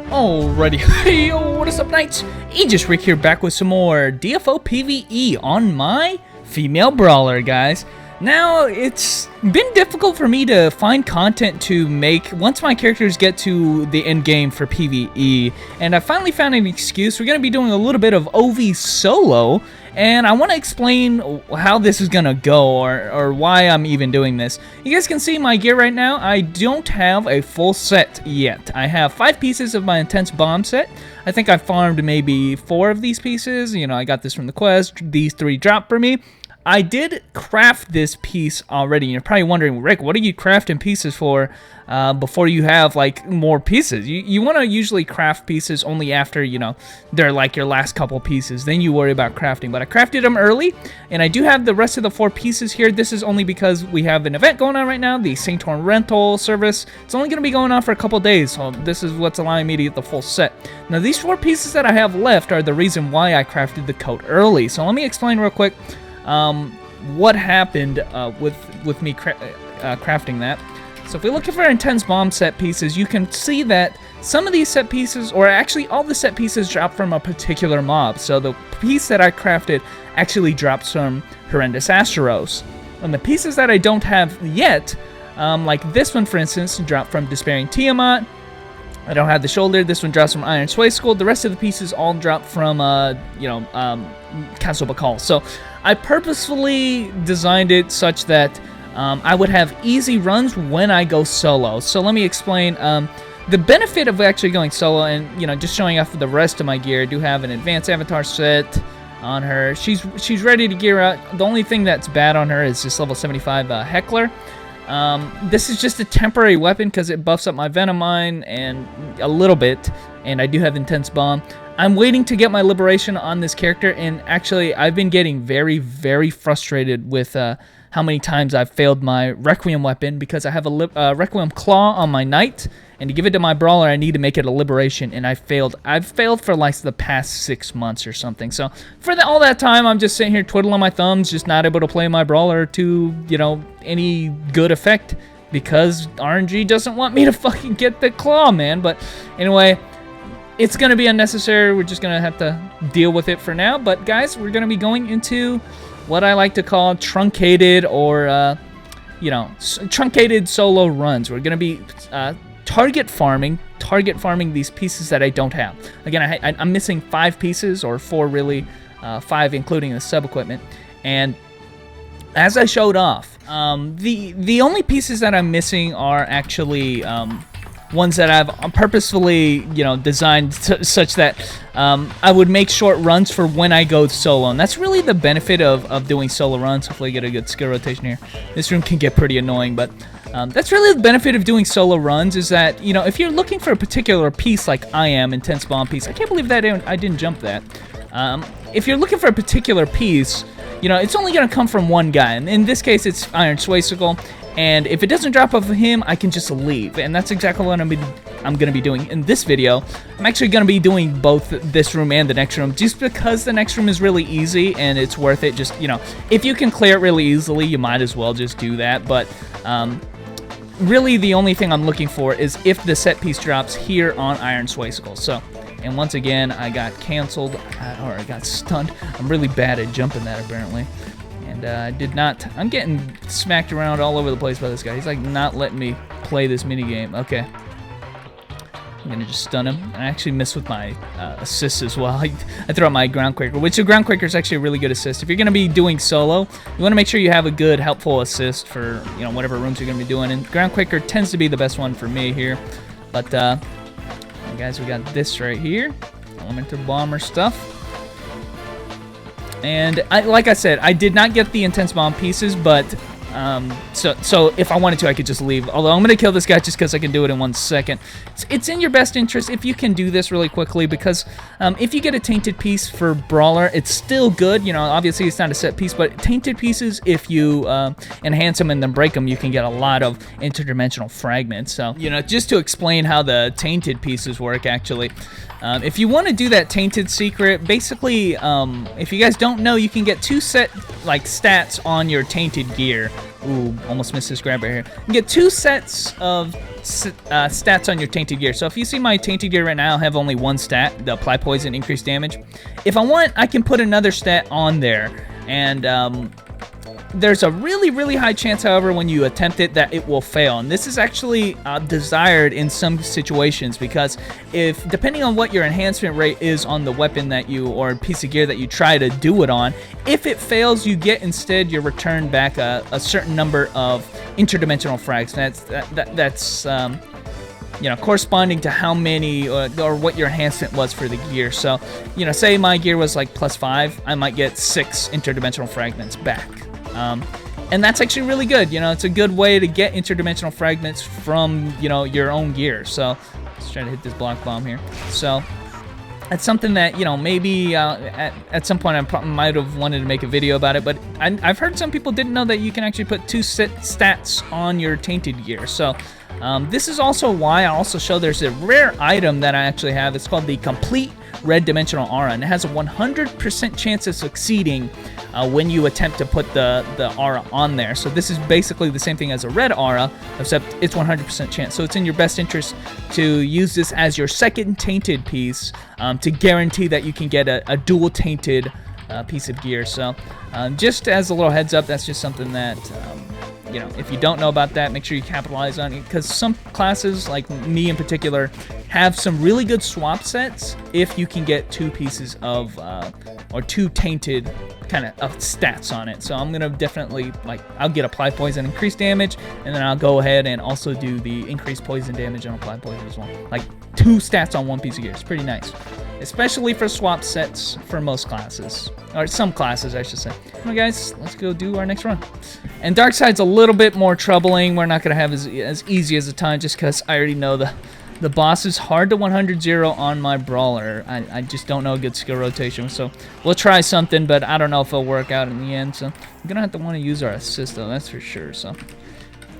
Alrighty, hey yo, what is up, Knights? Aegis Rick here, back with some more DFO PvE on my female brawler, guys. Now, it's been difficult for me to find content to make once my characters get to the end game for PvE, and I finally found an excuse. We're going to be doing a little bit of OV solo, and I want to explain how this is going to go, or why I'm even doing this. You guys can see my gear right now. I don't have a full set yet. I have 5 pieces of my intense bomb set. I think I farmed maybe 4 of these pieces. You know, I got this from the quest. These 3 dropped for me. I did craft this piece already. You're probably wondering, Rick, what are you crafting pieces for before you have like more pieces? You want to usually craft pieces only after, you know, they're like your last couple pieces. Then you worry about crafting. But I crafted them early, and I do have the rest of the 4 pieces here. This is only because we have an event going on right now, the St. Torn rental service. It's only going to be going on for a couple days, so this is what's allowing me to get the full set. Now, these 4 pieces that I have left are the reason why I crafted the coat early. So let me explain real quick what happened with me crafting that. So if we look for intense bomb set pieces, you can see that some of these set pieces, or actually all the set pieces, drop from a particular mob. So the piece that I crafted actually drops from Horrendous Asteros. And the pieces that I don't have yet, like this one for instance, dropped from Despairing Tiamat. I don't have the shoulder. This one drops from Iron Sway Skull. The rest of the pieces all drop from, Castle Bakal. So I purposefully designed it such that I would have easy runs when I go solo. So let me explain the benefit of actually going solo and, you know, just showing off the rest of my gear. I do have an advanced avatar set on her. She's ready to gear out. The only thing that's bad on her is this level 75 Heckler. This is just a temporary weapon because it buffs up my Venom Mine and a little bit, and I do have Intense Bomb. I'm waiting to get my Liberation on this character, and actually I've been getting very, very frustrated with how many times I've failed my Requiem weapon because I have a Requiem Claw on my Knight, and to give it to my Brawler I need to make it a Liberation, and I've failed for like the past 6 months or something. So for all that time I'm just sitting here twiddling my thumbs, just not able to play my Brawler to, you know, any good effect because RNG doesn't want me to fucking get the Claw, man. But anyway, it's going to be unnecessary. We're just going to have to deal with it for now. But guys, we're going to be going into what I like to call truncated or, truncated solo runs. We're going to be target farming these pieces that I don't have. Again, I'm missing 5 pieces, or 4 really, 5 including the sub-equipment. And as I showed off, the only pieces that I'm missing are actually ones that I've purposefully, you know, designed such that I would make short runs for when I go solo. And that's really the benefit of doing solo runs. Hopefully I get a good skill rotation here. This room can get pretty annoying, but that's really the benefit of doing solo runs, is that, you know, if you're looking for a particular piece like I am, Intense Bomb piece, I can't believe that I didn't jump that. If you're looking for a particular piece, you know, it's only going to come from one guy. And in this case, it's Iron Sway Skull. And if it doesn't drop off of him, I can just leave. And that's exactly what I'm going to be doing in this video. I'm actually going to be doing both this room and the next room, just because the next room is really easy and it's worth it. Just, you know, if you can clear it really easily, you might as well just do that. But really the only thing I'm looking for is if the set piece drops here on Iron Sway Skull. So, and once again, I got canceled, or I got stunned. I'm really bad at jumping that, apparently. And I did not. I'm getting smacked around all over the place by this guy. He's like not letting me play this minigame. Okay. I'm going to just stun him. I actually missed with my assists as well. I throw out my Ground Quaker, which the Ground Quaker is actually a really good assist. If you're going to be doing solo, you want to make sure you have a good, helpful assist for, you know, whatever rooms you're going to be doing. And Ground Quaker tends to be the best one for me here. But, guys, we got this right here. Elemental Bomber stuff. And like I said, I did not get the Intense Bomb pieces, but so if I wanted to, I could just leave. Although I'm going to kill this guy just because I can do it in 1 second. It's in your best interest if you can do this really quickly, because if you get a Tainted piece for Brawler, it's still good. You know, obviously it's not a set piece, but Tainted pieces, if you enhance them and then break them, you can get a lot of interdimensional fragments. So, you know, just to explain how the Tainted pieces work, actually. If you want to do that Tainted secret, basically, if you guys don't know, you can get 2 set like stats on your Tainted gear. Ooh, almost missed this grab right here. You get 2 sets of stats on your Tainted gear. So if you see my Tainted gear right now, I have only 1 stat, the apply poison, increase damage. If I want, I can put another stat on there, and there's a really, really high chance, however, when you attempt it, that it will fail. And this is actually desired in some situations, because if, depending on what your enhancement rate is on the weapon that you, or piece of gear that you try to do it on, if it fails, you get instead your return back a certain number of interdimensional frags. That's you know, corresponding to how many or what your enhancement was for the gear. So, you know, say my gear was like +5, I might get 6 interdimensional fragments back. And that's actually really good. You know, it's a good way to get interdimensional fragments from, you know, your own gear. So let's try to hit this block bomb here. So that's something that, you know, maybe at some point I probably might have wanted to make a video about it, but I've heard some people didn't know that you can actually put 2 stats on your Tainted gear. So this is also why I also show there's a rare item that I actually have. It's called the Complete Red Dimensional Aura, and it has a 100% chance of succeeding when you attempt to put the aura on there. So this is basically the same thing as a red aura, except it's 100% chance. So it's in your best interest to use this as your second Tainted piece to guarantee that you can get a dual Tainted piece of gear. So just as a little heads up, that's just something that you know, if you don't know about that, make sure you capitalize on it, because some classes, like me in particular, have some really good swap sets if you can get 2 pieces of, or 2 Tainted kind of stats on it. So I'm going to definitely, like, I'll get Apply Poison, increase damage, and then I'll go ahead and also do the increased poison damage and Apply Poison as well. Like, 2 stats on 1 piece of gear. It's pretty nice. Especially for swap sets for most classes. Or some classes, I should say. Well, guys, let's go do our next run. And Dark Side's a little bit more troubling. We're not going to have as easy as a time, just because I already know the boss is hard to 100-0 on my Brawler. I just don't know a good skill rotation. So we'll try something, but I don't know if it'll work out in the end. So I'm going to have to want to use our assist, though. That's for sure. So,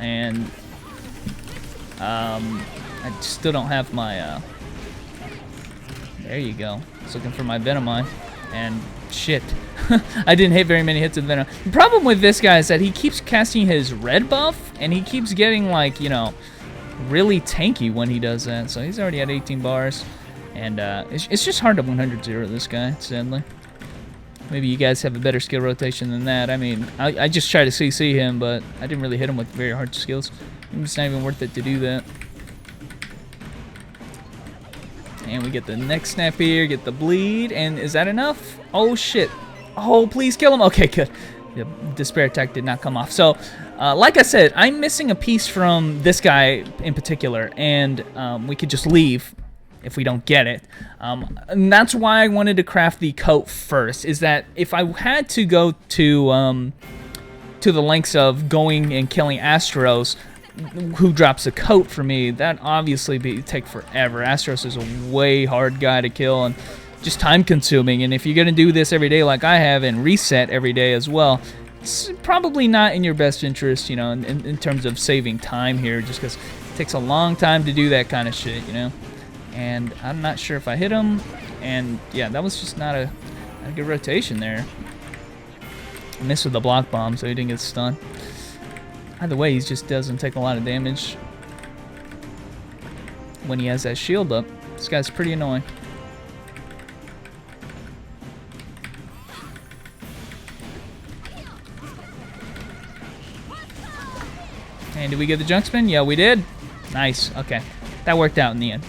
and I still don't have my... there you go. I was looking for my Venomine, and shit. I didn't hit very many hits with Venom. The problem with this guy is that he keeps casting his red buff, and he keeps getting, like, you know, really tanky when he does that. So he's already at 18 bars, and it's just hard to 100-0 this guy, sadly. Maybe you guys have a better skill rotation than that. I mean, I just tried to CC him, but I didn't really hit him with very hard skills. It's not even worth it to do that. And we get the neck snap here, get the bleed, and is that enough? Oh shit. Oh, please kill him. Okay, good. The despair attack did not come off. So, like I said, I'm missing a piece from this guy in particular, and we could just leave if we don't get it. And that's why I wanted to craft the coat first, is that if I had to go to the lengths of going and killing Astros, who drops a coat for me, that obviously take forever. Astros is a way hard guy to kill and just time consuming, and if you're gonna do this every day like I have and reset every day as well, it's probably not in your best interest, you know, in terms of saving time here, just because it takes a long time to do that kind of shit, you know. And I'm not sure if I hit him, and yeah, that was just not a good rotation there. I missed with the block bomb, so he didn't get stunned. Either way, he just doesn't take a lot of damage when he has that shield up. This guy's pretty annoying. And did we get the junk spin? Yeah, we did. Nice. Okay. That worked out in the end.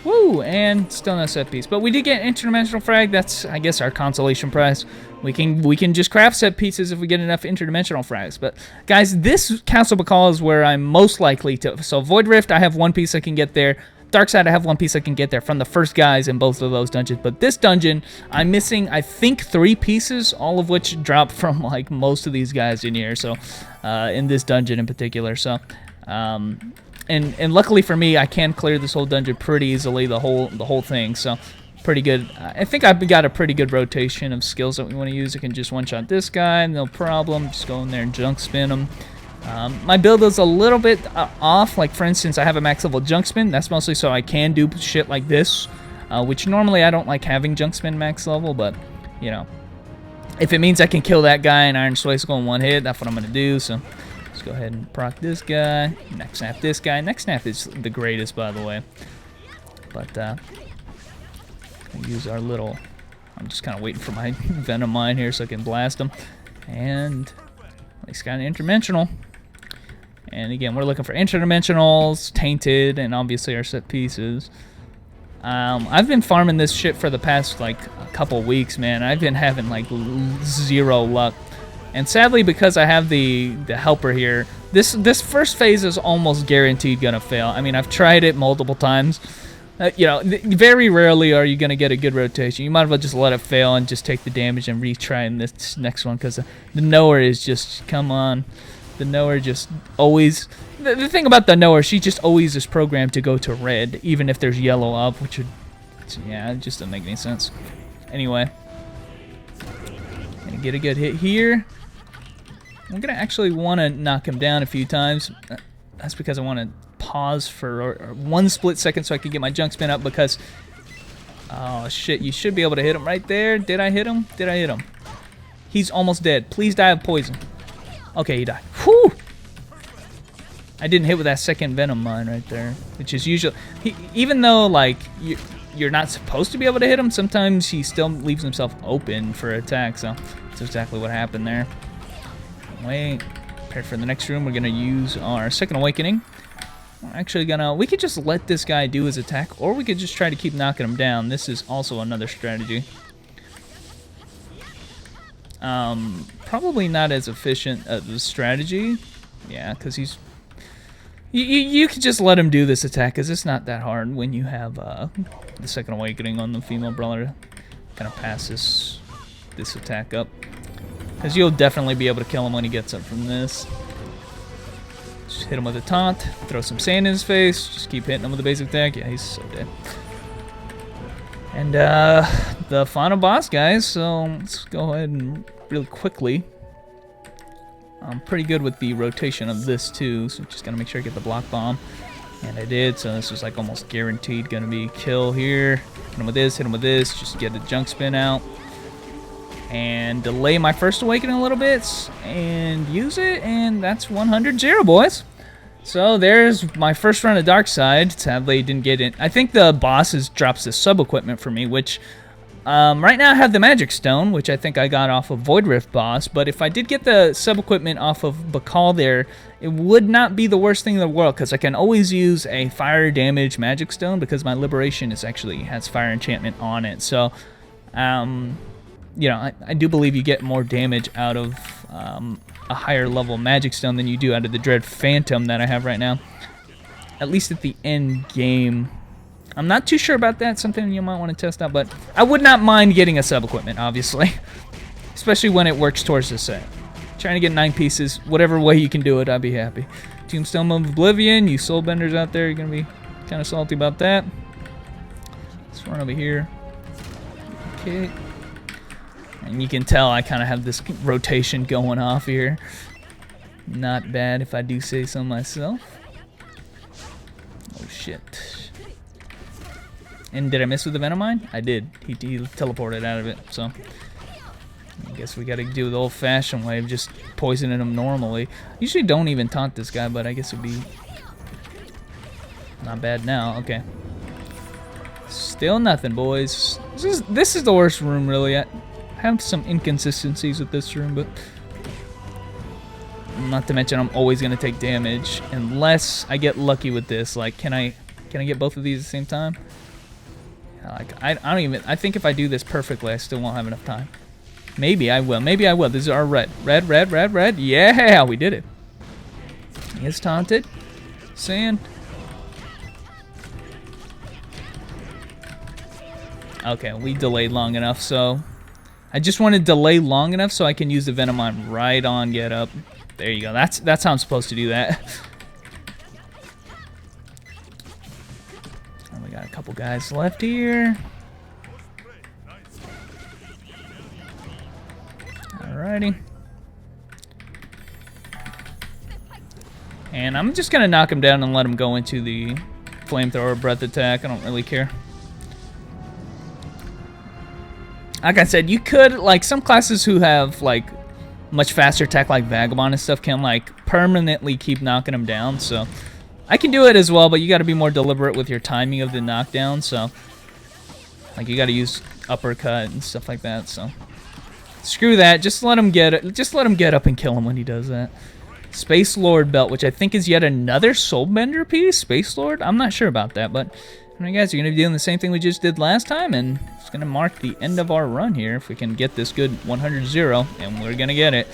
Woo! And still no set piece. But we did get interdimensional frag. That's, I guess, our consolation prize. We can just craft set pieces if we get enough interdimensional frags. But, guys, this Castle Bakal is where I'm most likely to... So, Void Rift, I have 1 piece I can get there. Dark Side, I have 1 piece I can get there from the first guys in both of those dungeons. But this dungeon, I'm missing, I think, 3 pieces, all of which drop from, like, most of these guys in here. So, in this dungeon in particular. So, and luckily for me, I can clear this whole dungeon pretty easily, the whole thing. So, pretty good. I think I've got a pretty good rotation of skills that we want to use. I can just one-shot this guy, no problem. Just go in there and junk spin him. My build is a little bit off. Like, for instance, I have a max level junk spin. That's mostly so I can do shit like this, which normally I don't like having junk spin max level, but, you know, If it means I can kill that guy and Iron Swipe in one hit, that's what I'm going to do. So let's go ahead and proc this guy. Neck snap this guy. Neck snap is the greatest, by the way. But we'll use our little... I'm just kind of waiting for my Venom Mine here so I can blast him. And he's got an interdimensional. And again, we're looking for interdimensionals, Tainted, and obviously our set pieces. I've been farming this shit for the past like a couple weeks, man. I've been having like zero luck, and sadly, because I have the helper here, this first phase is almost guaranteed gonna fail. I mean, I've tried it multiple times. You know, very rarely are you gonna get a good rotation. You might as well just let it fail and just take the damage and retry in this next one, because the knower is just, come on. The knower just always... The thing about the knower, she just always is programmed to go to red, even if there's yellow up, which would... Yeah, it just doesn't make any sense. Anyway. Gonna get a good hit here. I'm gonna actually want to knock him down a few times. That's because I want to pause for one split second so I can get my junk spin up, because... Oh, shit, you should be able to hit him right there. Did I hit him? Did I hit him? He's almost dead. Please die of poison. Okay, he died. Whew! I didn't hit with that second Venom Mine right there, which is usually... even though, like, you're not supposed to be able to hit him, sometimes he still leaves himself open for attack, so that's exactly what happened there. Wait, prepare for the next room. We're going to use our Second Awakening. We're actually going to... We could just let this guy do his attack, or we could just try to keep knocking him down. This is also another strategy. Probably not as efficient as a strategy. Yeah, because he's... You could just let him do this attack, because it's not that hard when you have the Second Awakening on the female brawler. Kind of pass this attack up. Because you'll definitely be able to kill him when he gets up from this. Just hit him with a taunt, throw some sand in his face, just keep hitting him with a basic attack. Yeah, he's so dead. And the final boss, guys, so let's go ahead and really quickly. I'm pretty good with the rotation of this too, so just gotta make sure I get the block bomb. And I did, so this was like almost guaranteed gonna be kill here. Hit him with this, just get the junk spin out. And delay my first awakening a little bit, and use it, and that's 100-0, boys. So there's my first run of Dark Side. Sadly, didn't get it. I think the boss drops the sub-equipment for me, which... right now I have the Magic Stone, which I think I got off of Void Rift boss, but if I did get the sub-equipment off of Bakal there, it would not be the worst thing in the world, because I can always use a fire damage Magic Stone, because my Liberation is actually has fire enchantment on it. So, you know, I do believe you get more damage out of a higher level Magic Stone than you do out of the Dread Phantom that I have right now. At least at the end game. I'm not too sure about that, something you might want to test out, but I would not mind getting a sub-equipment, obviously. Especially when it works towards the set. Trying to get 9 pieces, whatever way you can do it, I'd be happy. Tombstone of Oblivion, you soulbenders out there, you're going to be kind of salty about that. Let's run over here. Okay. And you can tell I kind of have this rotation going off here. Not bad if I do say so myself. Oh, shit. And did I miss with the Venom Mine? I did. He teleported out of it, so... I guess we gotta do the old-fashioned way of just poisoning him normally. Usually don't even taunt this guy, but I guess it'd be... not bad now. Okay. Still nothing, boys. This is the worst room, really. I have some inconsistencies with this room, but... not to mention I'm always gonna take damage. Unless I get lucky with this. Like, can I get both of these at the same time? Like, I don't even... I think if I do this perfectly, I still won't have enough time. Maybe I will. Maybe I will. This is our red. Red, red, red, red. Yeah, we did it. He is taunted. Sand. Okay, we delayed long enough, so... I just want to delay long enough so I can use the Venom Mine right on get up. There you go. That's how I'm supposed to do that. Got a couple guys left here. Alrighty. And I'm just gonna knock him down and let him go into the flamethrower breath attack. I don't really care. like I said, you could, like, some classes who have, like, much faster attack, like Vagabond and stuff, can, like, permanently keep knocking them down, so I can do it as well, but you got to be more deliberate with your timing of the knockdown, so, like, you got to use uppercut and stuff like that, so screw that. Just let him get it. Just let him get up and kill him when he does that. Space Lord belt, which I think is yet another Soulbender piece. Space Lord? I'm not sure about that, but alright guys, you're going to be doing the same thing we just did last time, and it's going to mark the end of our run here if we can get this good 100-0, and we're going to get it.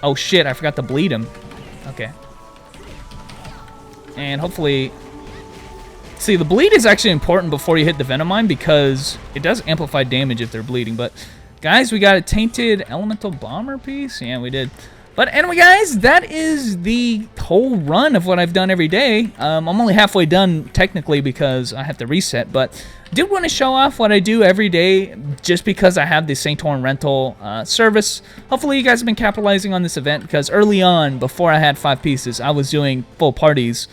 Oh shit, I forgot to bleed him. Okay. And hopefully... See, the bleed is actually important before you hit the Venom Mine because it does amplify damage if they're bleeding, but... Guys, we got a Tainted Elemental Bomber piece. Yeah, we did. But anyway, guys, that is the whole run of what I've done every day. I'm only halfway done, technically, because I have to reset. But I did want to show off what I do every day just because I have the St. Torn rental service. Hopefully, you guys have been capitalizing on this event because early on, before I had 5 pieces, I was doing full parties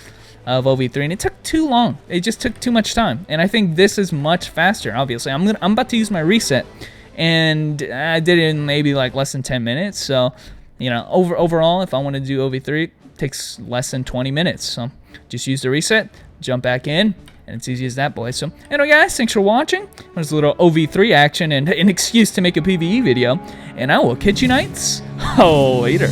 of OV3, and it took too long. It just took too much time. And I think this is much faster, obviously. I'm about to use my reset. And I did it in maybe like less than 10 minutes. So, you know, overall, if I want to do OV3, it takes less than 20 minutes. So, just use the reset, jump back in, and it's easy as that, boys. So, anyway, guys, thanks for watching. There's a little OV3 action and an excuse to make a PvE video. And I will catch you nights later.